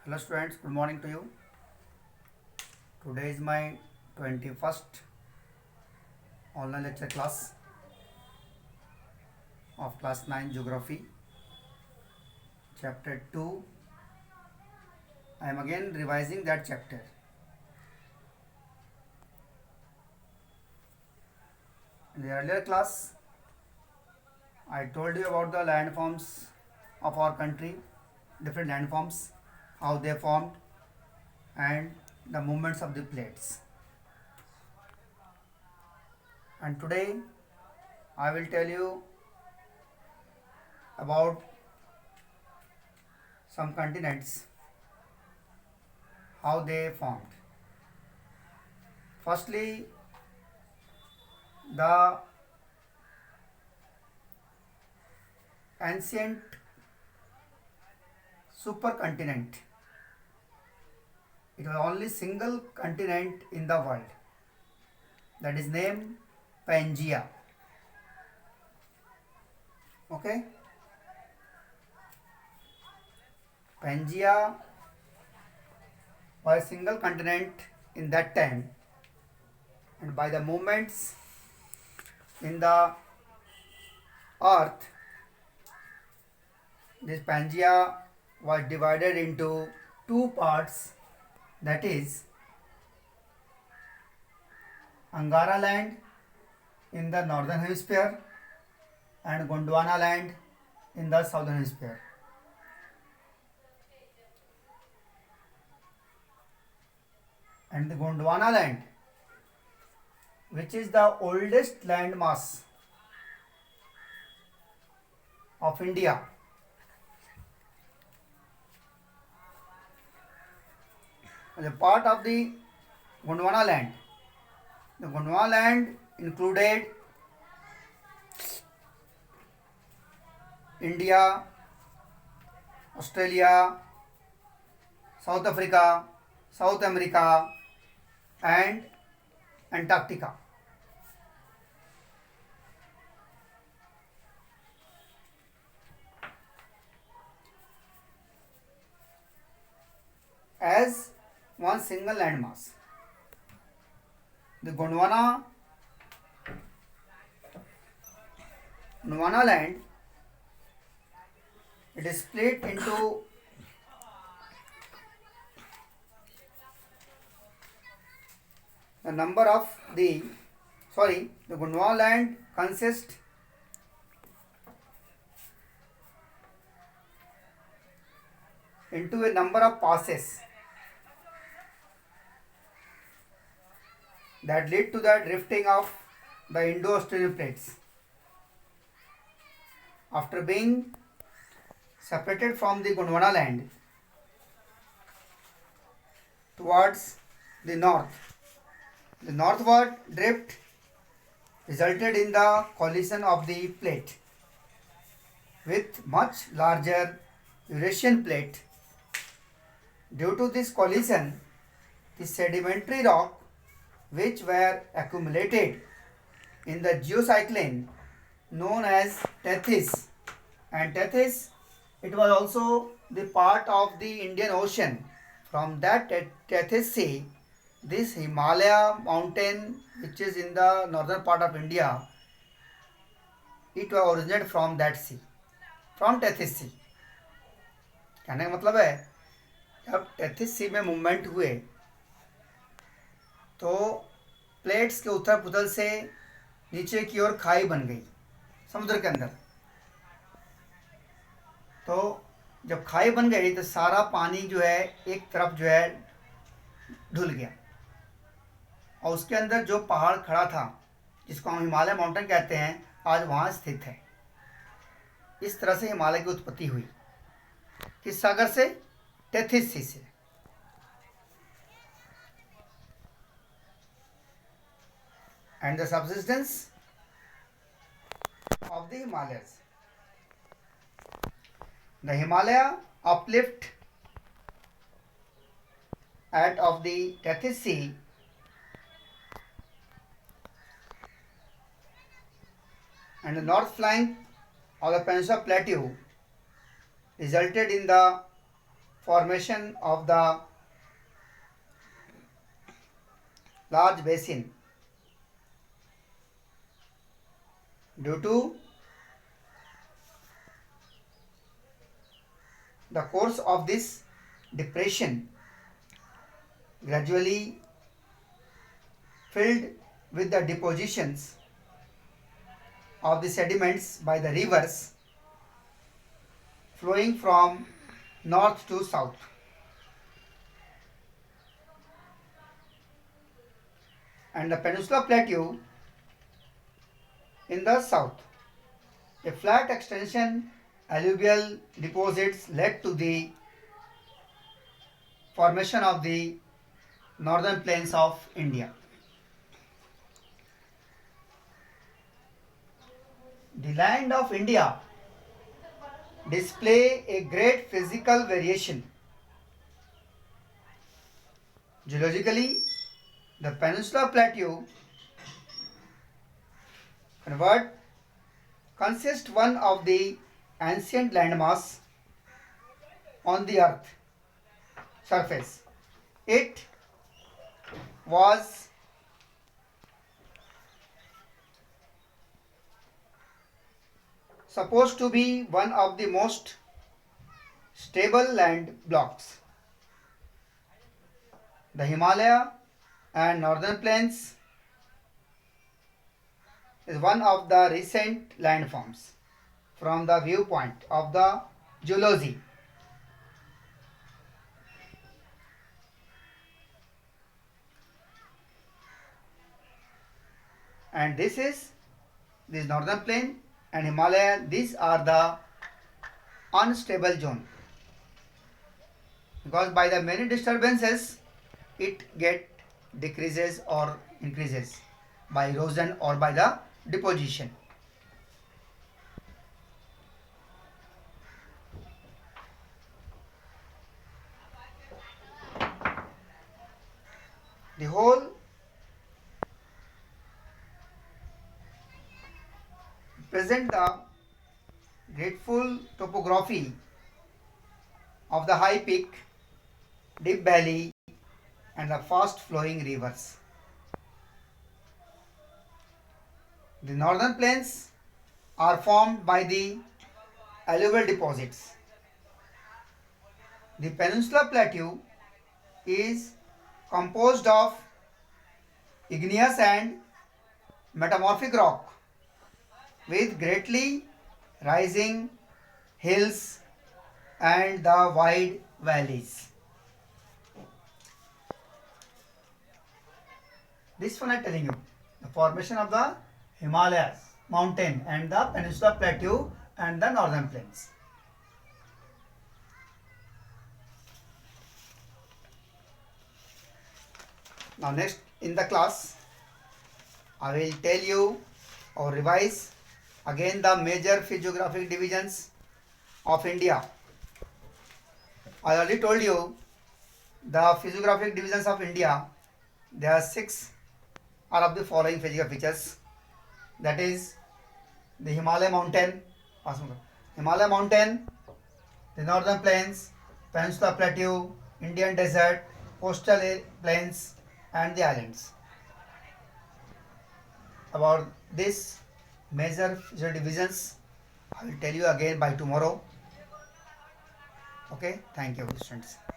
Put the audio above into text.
Hello students, good morning to you. Today is my 21st online lecture class of class 9 geography chapter 2. I am again revising that chapter. In the earlier class I told you about the landforms of our country, different landforms, how they formed and the movements of the plates. And today I will tell you about some continents, how they formed. Firstly, the ancient supercontinent. It was only single continent in the world, that is named Pangaea. Okay, Pangaea was a single continent in that time, and by the movements in the earth, this Pangaea was divided into two parts, that is Angara land in the northern hemisphere and Gondwana land in the southern hemisphere. And the Gondwana land, which is the oldest landmass of India, as a part of the Gondwana land. The Gondwana land included India, Australia, South Africa, South America and Antarctica. As one single landmass. The Gondwana land, it is split into the number of the Gondwana land consists into a number of passes that lead to the drifting of the Indo-Australian plates. After being separated from the Gondwana land towards the north, the northward drift resulted in the collision of the plate with much larger Eurasian plate. Due to this collision, the sedimentary rock which were accumulated in the geocycline known as Tethys, and Tethys, it was also the part of the Indian Ocean. From that Tethys Sea, this Himalaya mountain, which is in the northern part of India, it was originated from that sea, from Tethys Sea. कहने का मतलब है जब Tethys sea में movement हुए तो plates के उथल पुथल से नीचे की ओर खाई बन गई समुद्र के अंदर। तो जब खाई बन गई तो सारा पानी जो है एक तरफ जो है धुल गया और उसके अंदर जो पहाड़ खड़ा था जिसको हम हिमालय माउंटेन कहते हैं, आज वहाँ स्थित है। इस तरह से हिमालय की उत्पत्ति हुई, किस सागर से? टेथिस सी से। And the subsidence of the Himalayas. The Himalaya uplift at of the Tethys Sea and the north flank of the Peninsula Plateau resulted in the formation of the large basin due to the course of this depression gradually filled with the depositions of the sediments by the rivers flowing from north to south. And the Peninsula Plateau in the south. A flat extension alluvial deposits led to the formation of the northern plains of India. The land of India display a great physical variation. Geologically, the Peninsula Plateau consists one of the ancient landmass on the earth surface. It was supposed to be one of the most stable land blocks. The Himalaya and northern plains is one of the recent landforms from the viewpoint of the geology. And this northern plain and Himalaya, these are the unstable zone, because by the many disturbances it decreases or increases by erosion or by the deposition. The whole present the grateful topography of the high peak, deep valley and the fast flowing rivers. The northern plains are formed by the alluvial deposits. The Peninsula Plateau is composed of igneous and metamorphic rock with greatly rising hills and the wide valleys. This one I am telling you, the formation of the Himalayas mountain and the Peninsula Plateau and the northern plains. Now next in the class I will tell you or revise again the major physiographic divisions of India. I already told you the physiographic divisions of India. There are 6 are of the following physical features, that is the Himalaya mountain, the northern plains, Peninsula Plateau, Indian desert, coastal plains and the islands. About this major divisions I will tell you again by tomorrow. Okay, thank you students.